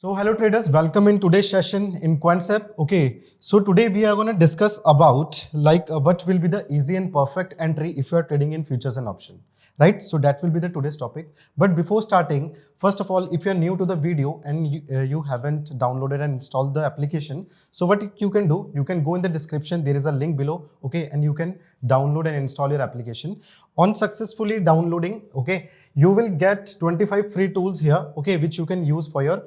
So hello traders, welcome in today's session in Quantsapp. Okay, so today we are going to discuss about what will be the easy and perfect entry if you are trading in futures and option, right? So that will be the today's topic. But before starting, first of all, if you are new to the video and you haven't downloaded and installed the application, so what you can do, you can go in the description. There is a link below, okay, and you can download and install your application. On successfully downloading, okay, you will get 25 free tools here, okay, which you can use for your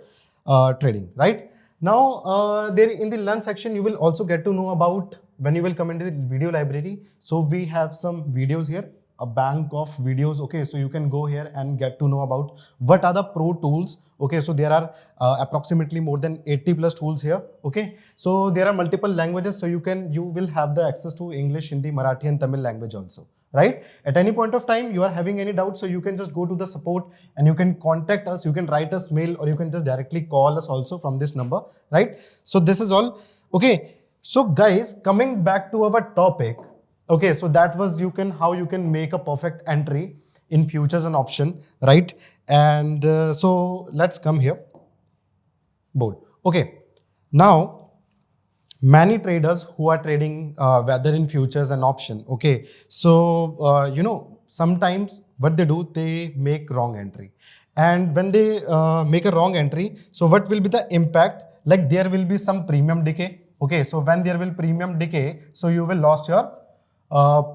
trading, right? Now, there in the learn section, you will also get to know about when you will come into the video library. So we have some videos here, a bank of videos. Okay, so you can go here and get to know about what are the pro tools. Okay, so there are approximately more than 80 plus tools here. Okay, so there are multiple languages, so you will have the access to English, Hindi, Marathi, and Tamil language also. Right? At any point of time, you are having any doubt, so you can just go to the support and you can contact us, you can write us mail, or you can just directly call us also from this number, right? So this is all. Okay, so guys, coming back to our topic, okay, so that was how you can make a perfect entry in futures and option, right? And so let's come here, board. Okay, now many traders who are trading whether in futures and option, okay, so sometimes what they do, they make wrong entry, and when they make a wrong entry, so what will be the impact? Like there will be some premium decay. Okay, so when there will premium decay, so you will lost your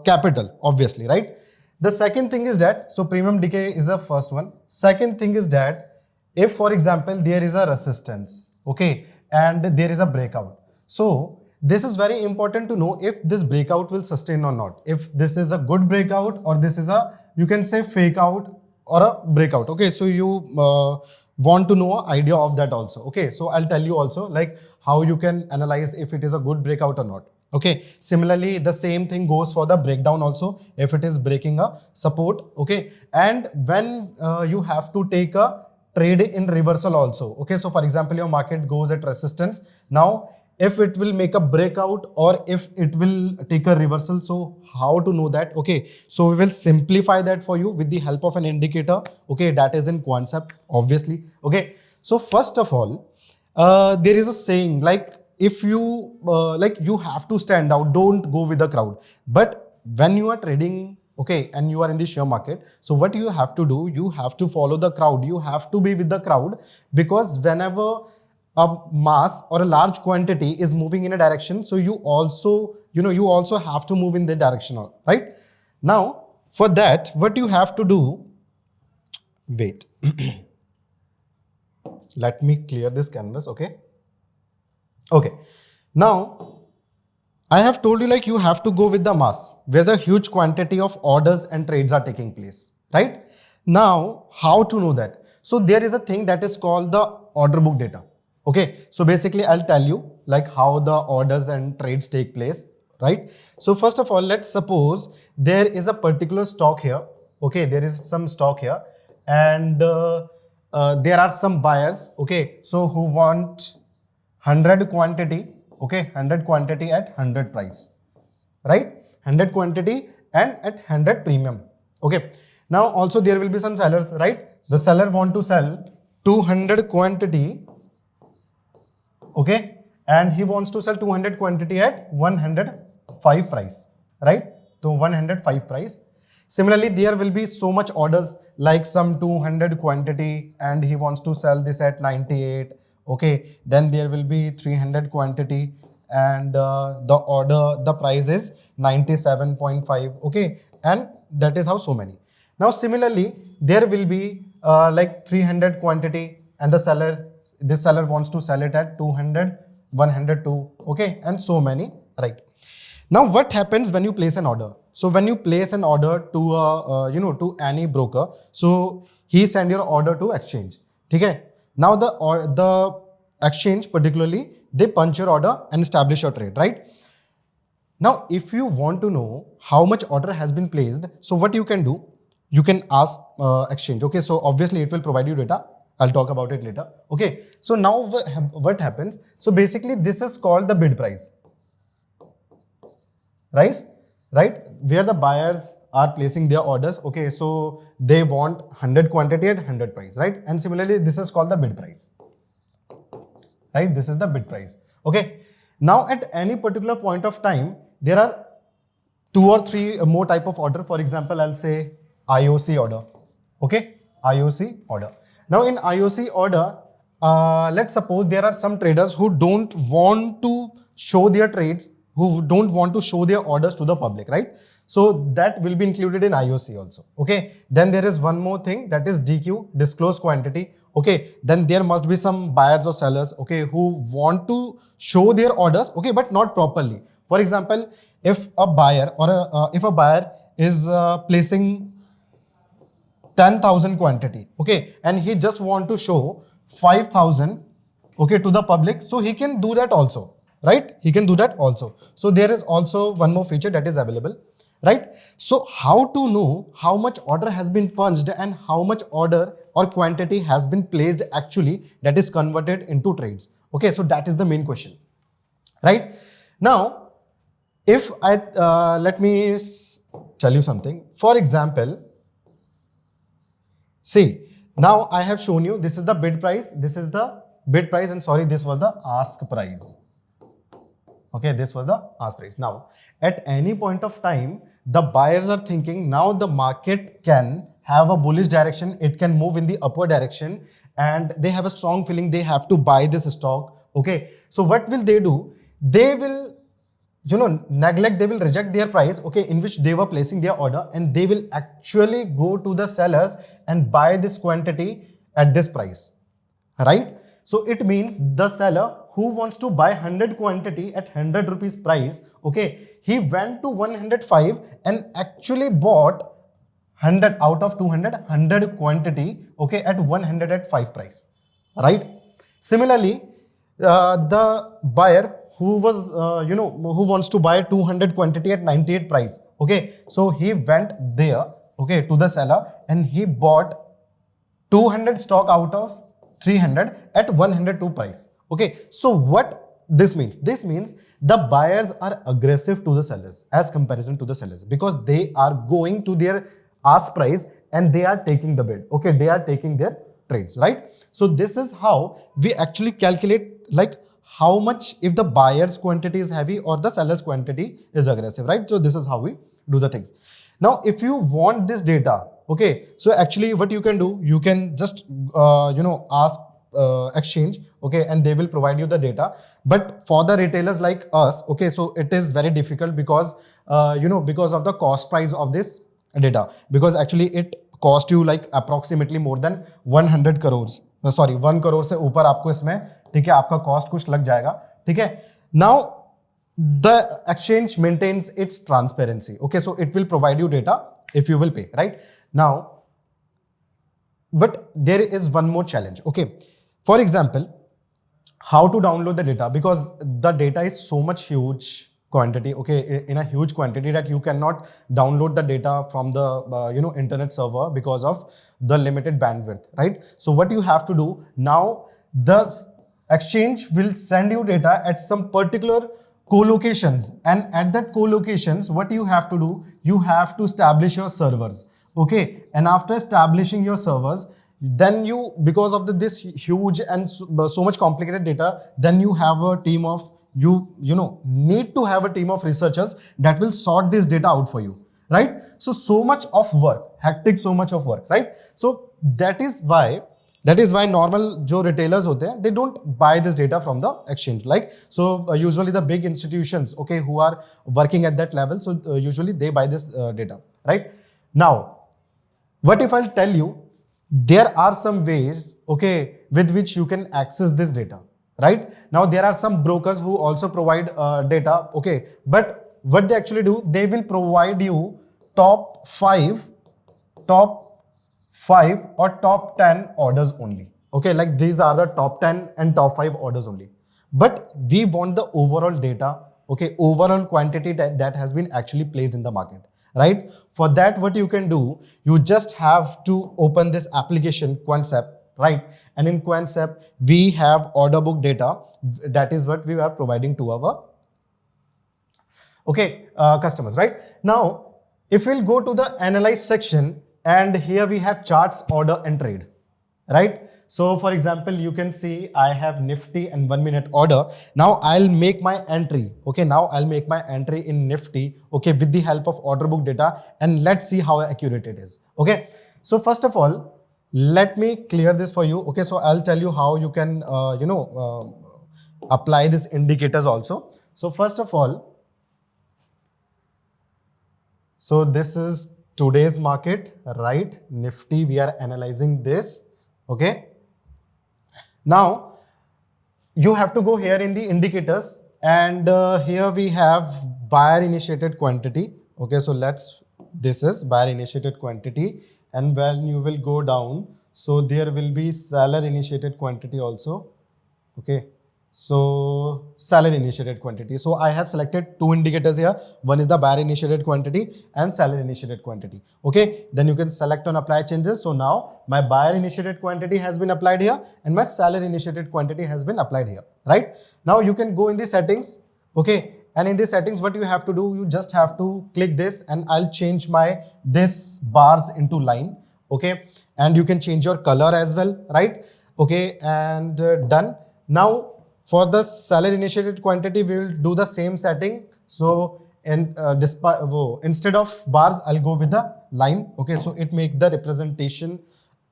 capital, obviously, right? The second thing is that, so premium decay is the first one. Second thing is that if, for example, there is a resistance, okay, and there is a breakout, so this is very important to know if this breakout will sustain or not. If this is a good breakout or this is a, you can say, fake out or a breakout. Okay, so you want to know an idea of that also. Okay, so I'll tell you also like how you can analyze if it is a good breakout or not. Okay, similarly, the same thing goes for the breakdown also, if it is breaking a support. Okay, and when you have to take a trade in reversal also. Okay, so for example, your market goes at resistance. Now, if it will make a breakout or if it will take a reversal, so how to know that? Okay, so we will simplify that for you with the help of an indicator. Okay, that is in Quantsapp, obviously. Okay, so first of all, there is a saying like, if you you have to stand out, don't go with the crowd. But when you are trading, okay, and you are in the share market, so what you have to do, you have to follow the crowd, you have to be with the crowd, because whenever a mass or a large quantity is moving in a direction, so you also have to move in the direction, right? Now for that, what you have to do, wait, let me clear this canvas. Okay, now I have told you like you have to go with the mass where the huge quantity of orders and trades are taking place, right? Now how to know that? So there is a thing that is called the order book data. Okay, so basically I'll tell you like how the orders and trades take place, right? So first of all, let's suppose there is a particular stock here. Okay, there is some stock here, and there are some buyers, okay, so who want 100 quantity, okay, 100 quantity at 100 price, right? 100 quantity and at 100 premium. Okay, now also there will be some sellers, right? The seller want to sell 200 quantity, okay, and he wants to sell 200 quantity at 105 price, right? So 105 price. Similarly, there will be so much orders like some 200 quantity and he wants to sell this at 98. Okay, then there will be 300 quantity and the price is 97.5. Okay, and that is how so many. Now similarly, there will be like 300 quantity and this seller wants to sell it at 200, 102. Okay, and so many, right? Now what happens when you place an order? So when you place an order to to any broker, so he send your order to exchange. Okay. Now the exchange particularly, they punch your order and establish your trade, right? Now if you want to know how much order has been placed, so what you can do, you can ask exchange. Okay, so obviously it will provide you data. I'll talk about it later. Okay, so now what happens? So basically this is called the bid price. Right? Where the buyers are placing their orders. Okay, so they want 100 quantity at 100 price, right? And similarly, this is called the bid price. right? This is the bid price. Okay. Now at any particular point of time, there are 2 or 3 more type of order. For example, I'll say IOC order. Okay, IOC order. Now in IOC order, let's suppose there are some traders who don't want to show their trades, who don't want to show their orders to the public, right? So that will be included in IOC also. Okay. Then there is one more thing, that is DQ, disclosed quantity. Okay. Then there must be some buyers or sellers, okay, who want to show their orders, okay, but not properly. For example, if a buyer or if a buyer is placing 10,000 quantity, okay, and he just want to show 5,000, okay, to the public, so he can do that also, right? He can do that also. So there is also one more feature that is available, right? So how to know how much order has been punched and how much order or quantity has been placed actually, that is converted into trades. Okay, so that is the main question, right? Now, if I let me tell you something. For example, see, now I have shown you, this is the bid price, this is the bid price, and sorry, this was the ask price. Okay, this was the ask price. Now, at any point of time, the buyers are thinking now the market can have a bullish direction, it can move in the upward direction, and they have a strong feeling they have to buy this stock. Okay, so what will they do? They will, neglect, they will reject their price, okay, in which they were placing their order, and they will actually go to the sellers and buy this quantity at this price, right? So it means the seller who wants to buy 100 quantity at 100 rupees price, okay, he went to 105 and actually bought 100 out of 200, 100 quantity, okay, at 105 price, right? Similarly, the buyer who was, who wants to buy 200 quantity at 98 price, okay, so he went there, okay, to the seller, and he bought 200 stock out of 300 at 102 price. Okay, so what this means? This means the buyers are aggressive to the sellers as comparison to the sellers, because they are going to their ask price and they are taking the bid. Okay, they are taking their trades, right? So this is how we actually calculate, like, how much if the buyer's quantity is heavy or the seller's quantity is aggressive, right? So this is how we do the things. Now, if you want this data, okay, so actually what you can do, you can just, ask exchange, okay, and they will provide you the data. But for the retailers like us, okay, so it is very difficult because, because of the cost price of this data, because actually it cost you like approximately more than 100 crores. Sorry, 1 crore से ऊपर आपको इसमें, ठीक है, आपका cost कुछ लग जाएगा, ठीक है. Now the exchange maintains its transparency, okay, so it will provide you data if you will pay, right? Now, but there is one more challenge, okay. For example, how to download the data, because the data is so much huge quantity, okay, in a huge quantity that you cannot download the data from the internet server because of the limited bandwidth, right? So what you have to do now, the exchange will send you data at some particular co-locations, and at that co-locations, what you have to do, you have to establish your servers, okay, and after establishing your servers, then you, because of this huge and so much complicated data, then you have a team of, you need to have a team of researchers that will sort this data out for you, right? So much of work, hectic, so much of work, right? So that is why normal jo retailers hote hain, they don't buy this data from the exchange, like, so usually the big institutions, okay, who are working at that level, so usually they buy this data, right? Now, what if I'll tell you there are some ways, okay, with which you can access this data, right? Now there are some brokers who also provide data, okay, but what they actually do, they will provide you top 5 or top 10 orders only, okay, like these are the top 10 and top 5 orders only. But we want the overall data, okay, overall quantity that has been actually placed in the market, right? For that, what you can do, you just have to open this application Quantsapp, right? And in Quantsapp, we have order book data. That is what we are providing to our, okay, customers, right? Now, if we'll go to the analyze section, and here we have charts, order and trade, right? So for example, you can see I have Nifty and 1 minute order. Now I'll make my entry. Okay, now I'll make my entry in Nifty, okay, with the help of order book data, and let's see how accurate it is. Okay, so first of all, let me clear this for you. Okay, so I'll tell you how you can, apply these indicators also. So first of all, so this is today's market, right? Nifty, we are analyzing this. Okay. Now you have to go here in the indicators, and here we have buyer initiated quantity. Okay, so this is buyer initiated quantity, and when you will go down, so there will be seller initiated quantity also. Okay, so seller initiated quantity. So I have selected two indicators here. One is the buyer initiated quantity and seller initiated quantity. Okay, then you can select on apply changes. So now my buyer initiated quantity has been applied here and my seller initiated quantity has been applied here, right? Now you can go in the settings. Okay, and in the settings, what you have to do, you just have to click this, and I'll change this bars into line. Okay, and you can change your color as well, right? Okay, and done. Now for the seller initiated quantity, we will do the same setting. So instead of bars, I'll go with the line. Okay, so it make the representation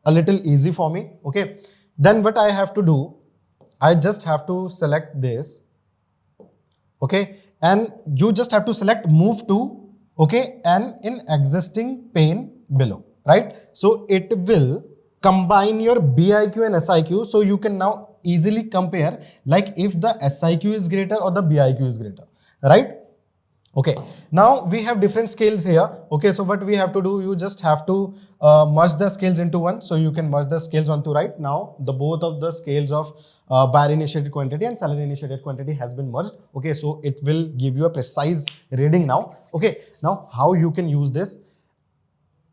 a little easy for me. Okay, then what I have to do, I just have to select this. Okay, and you just have to select move to, okay, and in existing pane below, right? So it will combine your BIQ and SIQ, so you can now easily compare, like if the SIQ is greater or the BIQ is greater, right? Okay, now we have different scales here. Okay, so what we have to do, you just have to merge the scales into one. So you can merge the scales onto right now. The both of the scales of buyer initiated quantity and seller initiated quantity has been merged. Okay, so it will give you a precise reading now. Okay, now how you can use this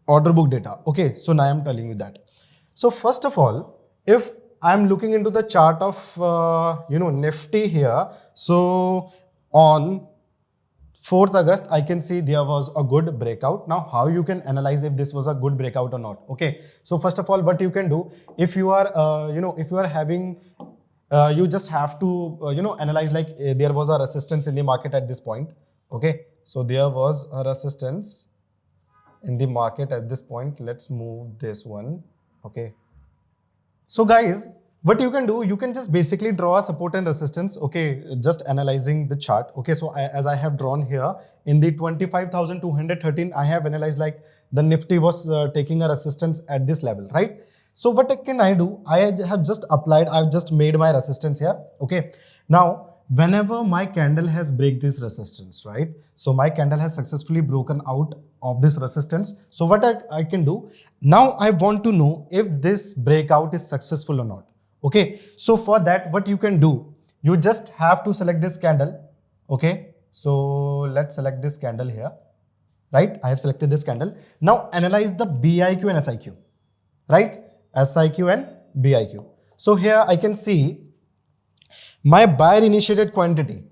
order book data. Okay, so now I'm telling you that. So first of all, if I'm looking into the chart of Nifty here, so on 4th August, I can see there was a good breakout. Now, how you can analyze if this was a good breakout or not? Okay, so first of all, what you can do, if you are, if you are having, you just have to, analyze, like there was a resistance in the market at this point. Okay, so there was a resistance in the market at this point. Let's move this one. Okay, so guys, what you can do, you can just basically draw a support and resistance. Okay, just analyzing the chart. Okay, so as I have drawn here in the 25,213, I have analyzed like the Nifty was taking a resistance at this level, right? So what can I do? I have just applied, I've just made my resistance here. Okay, now whenever my candle has break this resistance, right? So my candle has successfully broken out of this resistance. So what I can do, now I want to know if this breakout is successful or not. Okay, so for that, what you can do, you just have to select this candle. Okay, so let's select this candle here, right? I have selected this candle. Now analyze the BIQ and SIQ, right? SIQ and BIQ. So here I can see my buyer initiated quantity.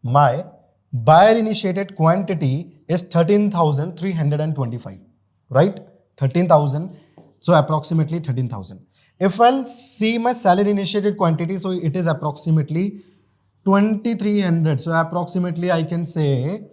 My buyer initiated quantity is 13,325, right? 13,000. So approximately 13,000. If I'll see my seller initiated quantity, so it is approximately 2,300. So approximately I can say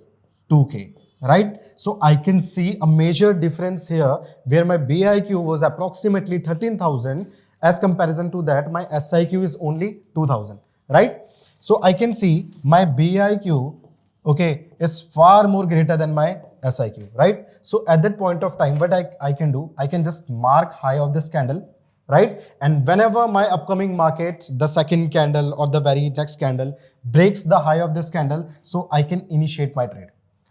2K, right? So I can see a major difference here where my BIQ was approximately 13,000. As comparison to that, my SIQ is only 2,000, right? So I can see my BIQ, okay, is far more greater than my SIQ, right? So at that point of time, what I can do, I can just mark high of this candle, right? And whenever my upcoming market, the second candle or the very next candle breaks the high of this candle, so I can initiate my trade,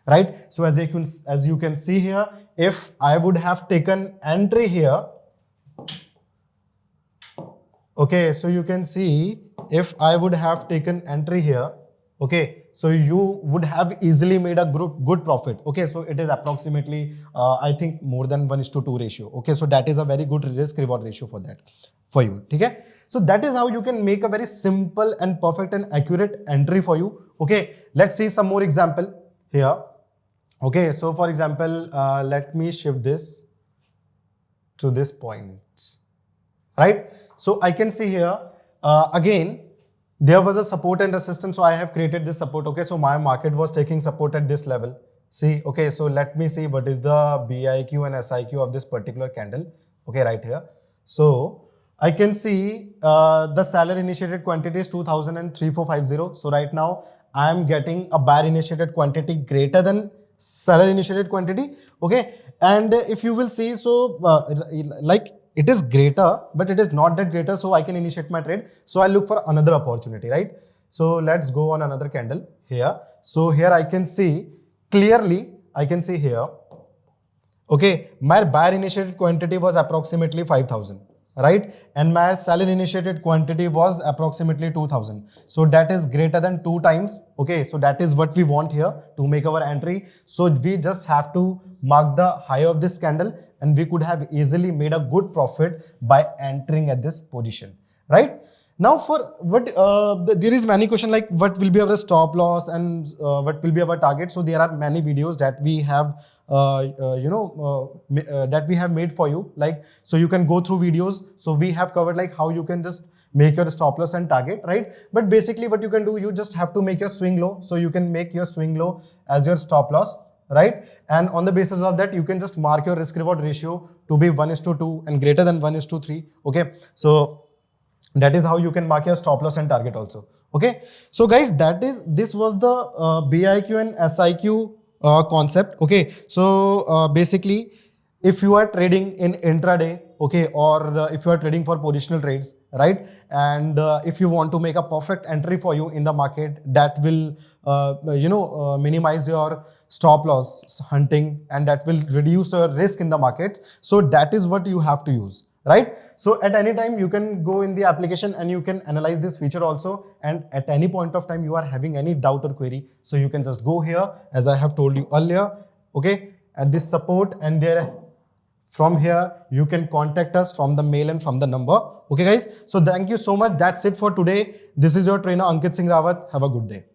right? So as you can see here, if I would have taken entry here, okay, so you can see if I would have taken entry here, okay, so you would have easily made a good profit. Okay, so it is approximately, I think more than 1:2 ratio. Okay, so that is a very good risk reward ratio for that, for you. Okay, so that is how you can make a very simple and perfect and accurate entry for you. Okay, let's see some more example here. Okay, so for example, let me shift this to this point, right? So I can see here, again, there was a support and resistance, so I have created this support, okay? So my market was taking support at this level. See, okay, so let me see what is the BIQ and SIQ of this particular candle, okay, right here. So I can see the seller initiated quantity is 203450. So right now I am getting a buyer initiated quantity greater than seller initiated quantity, okay? And if you will see, so like it is greater, but it is not that greater, so I can initiate my trade. So I look for another opportunity, right? So let's go on another candle here. So here I can see clearly, I can see here, okay, my buyer initiated quantity was approximately 5,000, right? And my seller initiated quantity was approximately 2,000. So that is greater than 2 times. Okay, so that is what we want here to make our entry. So we just have to mark the high of this candle, and we could have easily made a good profit by entering at this position, right? Now for what, there is many question like what will be our stop loss and what will be our target. So there are many videos that we have, that we have made for you. Like, so you can go through videos. So we have covered like how you can just make your stop loss and target, right? But basically what you can do, you just have to make your swing low. So you can make your swing low as your stop loss, right? And on the basis of that, you can just mark your risk reward ratio to be 1:2 and greater than 1:3. Okay. So that is how you can mark your stop loss and target also. Okay. So guys, this was the BIQ and SIQ concept. Okay. So basically, if you are trading in intraday, okay, or if you are trading for positional trades, right, and if you want to make a perfect entry for you in the market that will minimize your stop loss hunting, and that will reduce your risk in the market, so that is what you have to use, right? So at any time you can go in the application and you can analyze this feature also, and at any point of time you are having any doubt or query, so you can just go here as I have told you earlier, okay, at this support, and there from here you can contact us from the mail and from the number. Okay guys, so thank you so much. That's it for today. This is your trainer Ankit Singh Rawat. Have a good day.